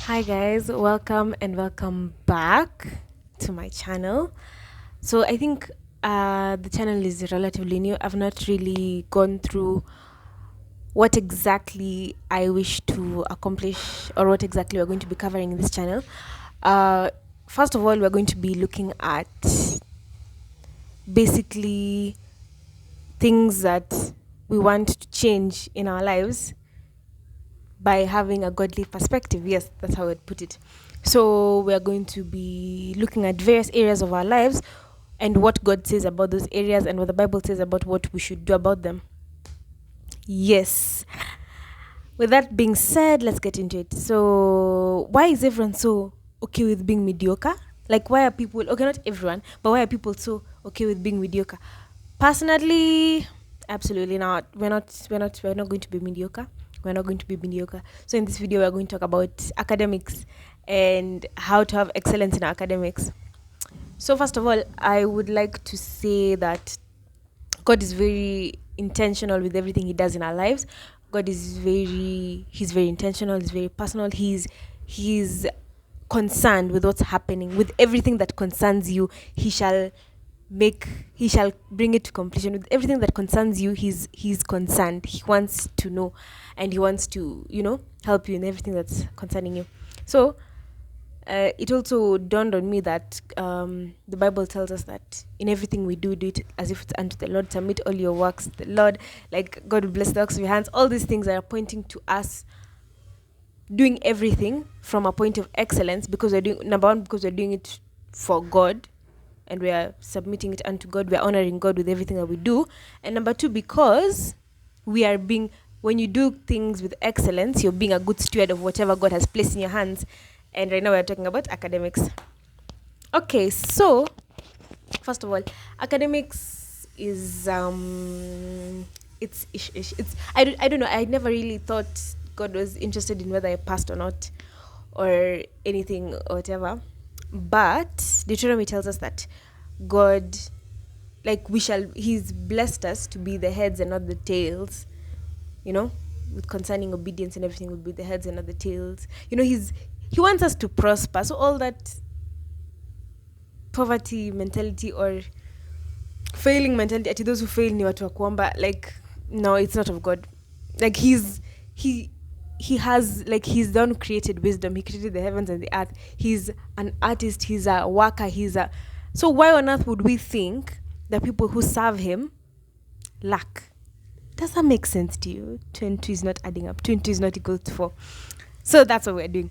Hi guys, welcome and welcome back to my channel. So I think the channel is relatively new. I've not really gone through what exactly I wish to accomplish or what exactly we're going to be covering in this channel. Uh, First of all, we're going to be looking at basically things that we want to change in our lives by having a godly perspective. Yes, that's how I'd put it. So we are going to be looking at various areas of our lives and what God says about those areas and what the Bible says about what we should do about them. Yes. With that being said, let's get into it. So, why is everyone so okay with being mediocre? Like, why are people okay? Not everyone, but why are people so okay with being mediocre? Personally, absolutely not. We're not going to be mediocre. We're not going to be mediocre. So, in this video, we're going to talk about academics and how to have excellence in academics. So, first of all, I would like to say that God is very intentional with everything He does in our lives. He's very intentional. He's very personal. He's concerned with what's happening, with everything that concerns you. He shall bring it to completion. With everything that concerns you, he's concerned. He wants to know, and he wants to help you in everything that's concerning you. So it also dawned on me that the Bible tells us that in everything we do it as if it's unto the Lord. Submit all your works to the Lord. Like God will bless the works of your hands. All these things are pointing to us doing everything from a point of excellence, because we're doing, number one, because we're doing it for God and we are submitting it unto God. We are honoring God with everything that we do. And number two, because we are being, when you do things with excellence, you're being a good steward of whatever God has placed in your hands. And right now we're talking about academics. Okay, so first of all, academics is it's it's I don't know. I never really thought God was interested in whether I passed or not, or anything or whatever. But Deuteronomy tells us that God, like, He's blessed us to be the heads and not the tails. You know, with concerning obedience and everything, will be the heads and not the tails. He wants us to prosper. So all that poverty mentality or failing mentality, ati those who fail ni watu wa kuomba, like, no, it's not of God. Like, he he has, like, he's the one who created wisdom. He created the heavens and the earth. He's an artist. He's a worker. So why on earth would we think that people who serve him lack? Does that make sense to you? 2 and 2 is not adding up. 2 and 2 is not equal to 4. So that's what we're doing.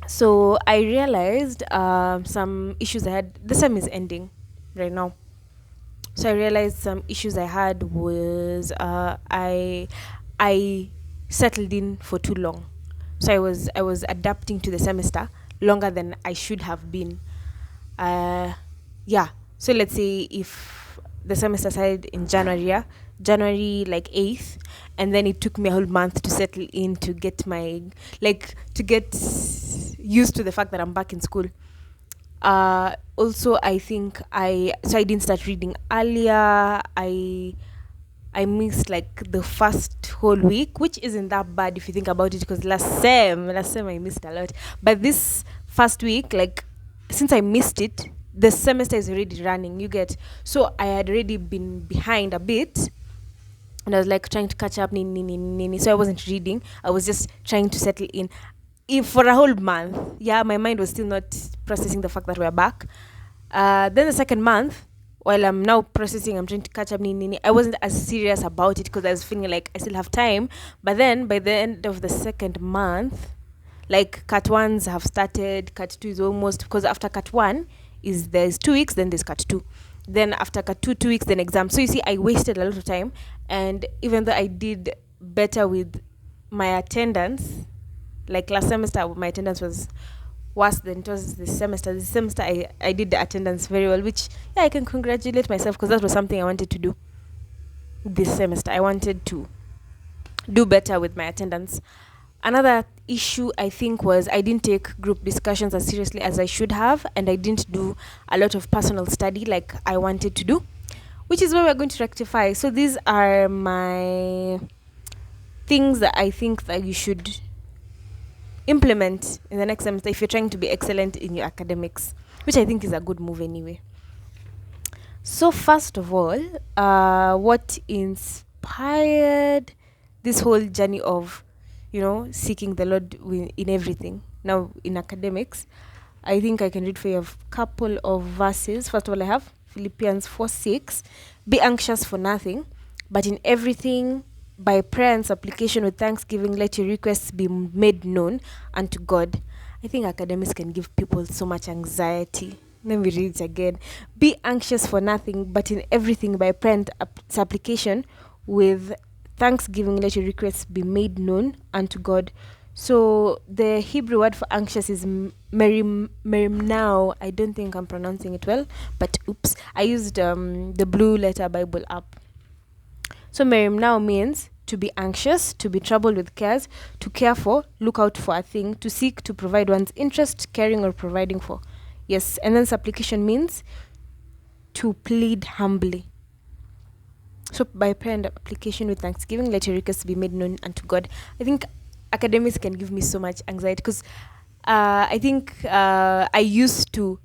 So I realized some issues I had. The sem is ending right now. So I realized some issues I had was I settled in for too long. So I was adapting to the semester longer than I should have been. Yeah. So let's say if the semester started in January, yeah, January like 8th, and then it took me a whole month to settle in, to get to get used to the fact that I'm back in school. Also, I think I didn't start reading earlier. I missed like the first whole week, which isn't that bad if you think about it, because last sem I missed a lot. But this first week, like, since I missed it, the semester is already running. You get, so I had already been behind a bit, and I was like trying to catch up. So I wasn't reading. I was just trying to settle in. If for a whole month, yeah, my mind was still not processing the fact that we're back. Then the second month, while I'm now processing, I'm trying to catch up. I wasn't as serious about it because I was feeling like I still have time. But then by the end of the second month, like, cut ones have started, cut two is almost, because after cut one is there's 2 weeks, then there's cut two. Then after cut two, 2 weeks, then exam. So you see, I wasted a lot of time. And even though I did better with my attendance, like last semester, my attendance was worse than it was this semester. This semester, I did the attendance very well, which, yeah, I can congratulate myself, because that was something I wanted to do this semester. I wanted to do better with my attendance. Another issue I think was I didn't take group discussions as seriously as I should have, and I didn't do a lot of personal study like I wanted to do, which is what we're going to rectify. So these are my things that I think that you should implement in the next semester if you're trying to be excellent in your academics, which I think is a good move anyway. So first of all, what inspired this whole journey of, seeking the Lord in everything? Now in academics, I think I can read for you a couple of verses. First of all, I have Philippians 4:6. Be anxious for nothing, but in everything by prayer and supplication with thanksgiving, let your requests be made known unto God. I think academics can give people so much anxiety. Let me read it again. Be anxious for nothing, but in everything by prayer and supplication with thanksgiving, let your requests be made known unto God. So the Hebrew word for anxious is merimnao. I don't think I'm pronouncing it well, but oops. I used the Blue Letter Bible app. So merimnao means to be anxious, to be troubled with cares, to care for, look out for a thing, to seek, to provide one's interest, caring or providing for. Yes, and then supplication means to plead humbly. So by prayer and application with thanksgiving, let your requests be made known unto God. I think academics can give me so much anxiety because I think I used to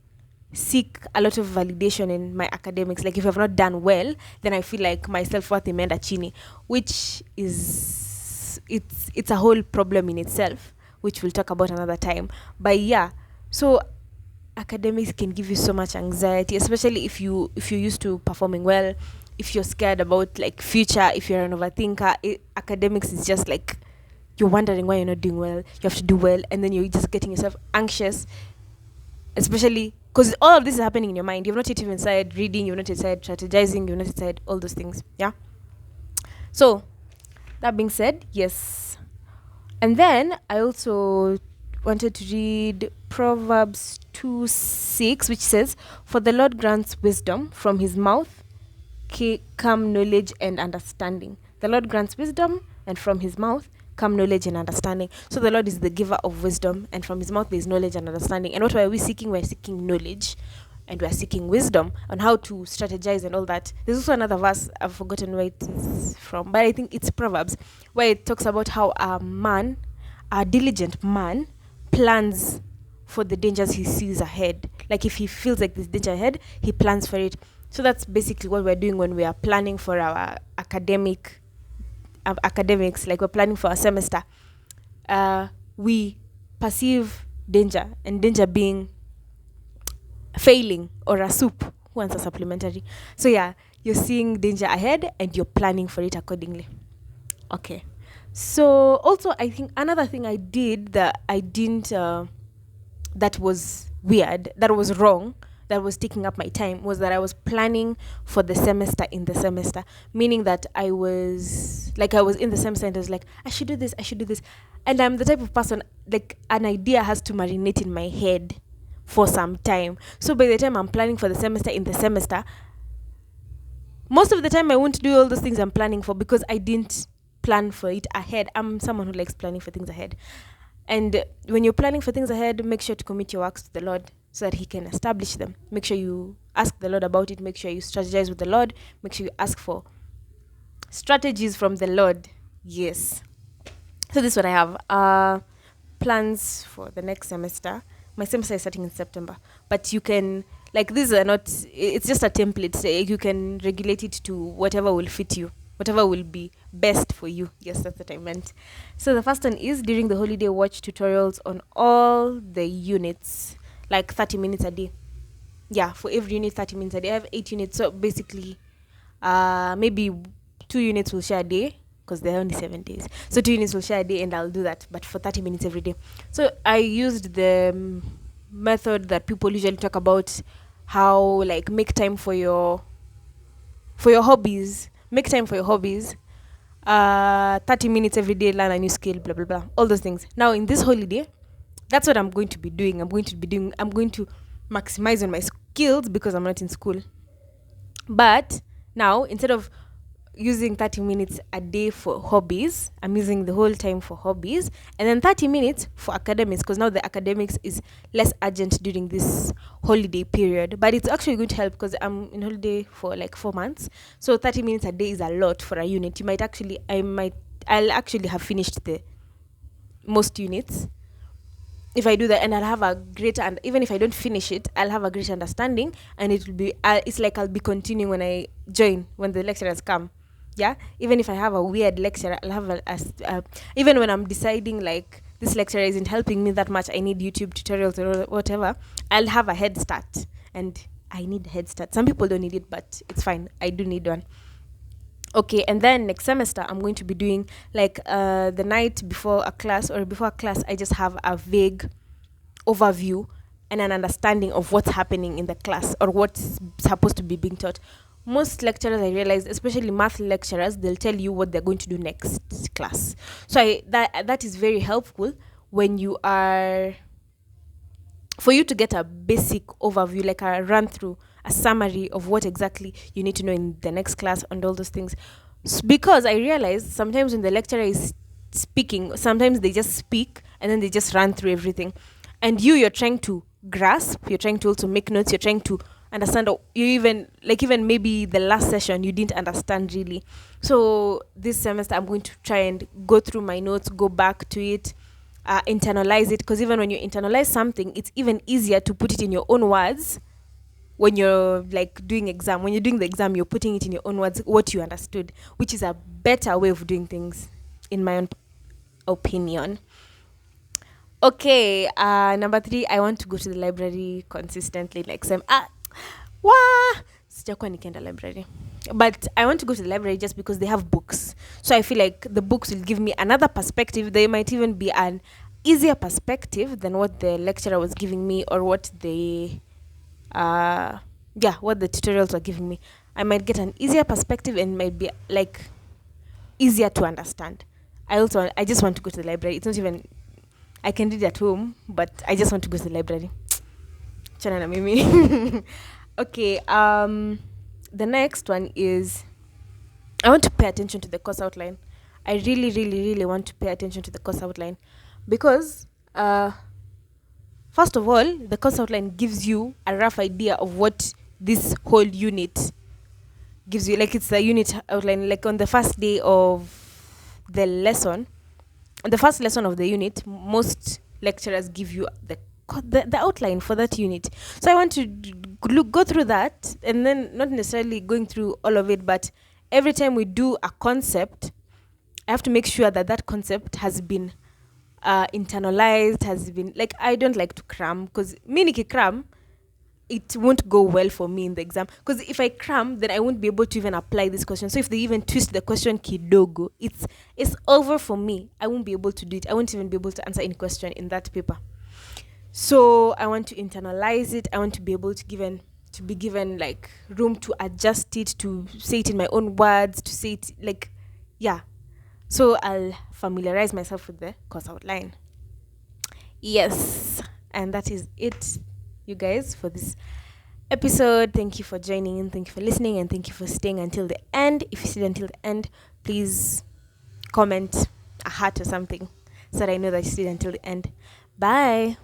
seek a lot of validation in my academics. Like if I've not done well, then I feel like my self-worth imeenda chini, which is it's a whole problem in itself, which we'll talk about another time. But yeah, so academics can give you so much anxiety, especially if you're used to performing well, if you're scared about like future, if you're an overthinker. Academics is just like you're wondering why you're not doing well, you have to do well, and then you're just getting yourself anxious, especially because all of this is happening in your mind. You've not yet even started reading, you've not yet started strategizing, you've not yet started all those things. Yeah. So that being said, yes. And then I also wanted to read Proverbs 2:6, which says, for the Lord grants wisdom, from his mouth come knowledge and understanding. The Lord grants wisdom, and from his mouth come knowledge and understanding. So the Lord is the giver of wisdom, and from his mouth there is knowledge and understanding. And what are we seeking? We're seeking knowledge, and we're seeking wisdom on how to strategize and all that. There's also another verse, I've forgotten where it is from, but I think it's Proverbs, where it talks about how a diligent man plans for the dangers he sees ahead. Like if he feels like there's danger ahead, he plans for it. So that's basically what we're doing when we are planning for our academics, like we're planning for a semester. We perceive danger, and danger being failing or a soup who wants a supplementary. So yeah, you're seeing danger ahead and you're planning for it accordingly. Okay. So also I think another thing I did that I didn't that was weird, that was wrong, that was taking up my time, was that I was planning for the semester in the semester, meaning that I was in the semester and I was like, I should do this. And I'm the type of person, like an idea has to marinate in my head for some time. So by the time I'm planning for the semester in the semester, most of the time I won't do all those things I'm planning for because I didn't plan for it ahead. I'm someone who likes planning for things ahead. And when you're planning for things ahead, make sure to commit your works to the Lord so that he can establish them. Make sure you ask the Lord about it. Make sure you strategize with the Lord. Make sure you ask for strategies from the Lord. Yes. So this is what I have. Plans for the next semester. My semester is starting in September. But you can, like, these are not, it's just a template. So you can regulate it to whatever will fit you, whatever will be best for you. Yes, that's what I meant. So the first one is, during the holiday, watch tutorials on all the units, like 30 minutes a day. Yeah, for every unit, 30 minutes a day. I have 8 units. So basically, maybe 2 units will share a day because there are only 7 days. So 2 units will share a day and I'll do that, but for 30 minutes every day. So I used the method that people usually talk about, how like make time for your hobbies. Make time for your hobbies. 30 minutes every day, learn a new skill, blah, blah, blah. All those things. Now, in this holiday, that's what I'm going to be doing. I'm going to maximize on my skills because I'm not in school. But now, instead of using 30 minutes a day for hobbies, I'm using the whole time for hobbies, and then 30 minutes for academics, because now the academics is less urgent during this holiday period. But it's actually going to help because I'm in holiday for like 4 months. So 30 minutes a day is a lot for a unit. I'll actually have finished the most units if I do that, and I'll have a greater, and even if I don't finish it, I'll have a greater understanding, and it will be it's like I'll be continuing when I join, when the lecturers come. Yeah, even if I have a weird lecturer, I'll have even when I'm deciding like this lecturer isn't helping me that much, I need YouTube tutorials or whatever, I'll have a head start. And I need a head start. Some people don't need it, but it's fine, I do need one. Okay, and then next semester I'm going to be doing like the night before a class, or before a class, I just have a vague overview and an understanding of what's happening in the class or what's supposed to be being taught. Most lecturers, I realized, especially math lecturers, they'll tell you what they're going to do next class. So that is very helpful when you are, for you to get a basic overview, like a run through, a summary of what exactly you need to know in the next class and all those things. Because I realize sometimes when the lecturer is speaking, sometimes they just speak and then they just run through everything. And you're trying to grasp, you're trying to also make notes, you're trying to understand, or you even maybe the last session you didn't understand really. So this semester I'm going to try and go through my notes, go back to it, internalize it, because even when you internalize something, it's even easier to put it in your own words. When you're like doing exam, when you're doing the exam, you're putting it in your own words, what you understood, which is a better way of doing things, in my own opinion. Okay, number 3, I want to go to the library consistently next time. Sijakuwa nikienda library, but I want to go to the library just because they have books. So I feel like the books will give me another perspective. They might even be an easier perspective than what the lecturer was giving me, or what what the tutorials were giving me. I might get an easier perspective and might be like easier to understand. I just want to go to the library. It's not even, I can read at home, but I just want to go to the library. Chana na mimi. Okay, the next one is, I want to pay attention to the course outline. I really, really, really want to pay attention to the course outline, because first of all, the course outline gives you a rough idea of what this whole unit gives you. Like, it's the unit outline. Like on the first day of the lesson, on the first lesson of the unit, most lecturers give you the outline for that unit. So I want to go through that, and then not necessarily going through all of it, but every time we do a concept, I have to make sure that that concept has been internalized, has been, like, I don't like to cram, because me cram, it won't go well for me in the exam, because if I cram, then I won't be able to even apply this question. So if they even twist the question kidogo, it's over for me. I won't be able to do it. I won't even be able to answer any question in that paper. So I want to internalize it. I want to be able to be given like room to adjust it, to say it in my own words, to say it like, yeah. So I'll familiarize myself with the course outline. Yes, and that is it, you guys, for this episode. Thank you for joining in, thank you for listening, and thank you for staying until the end. If you stayed until the end, please comment a heart or something so that I know that you stayed until the end. Bye.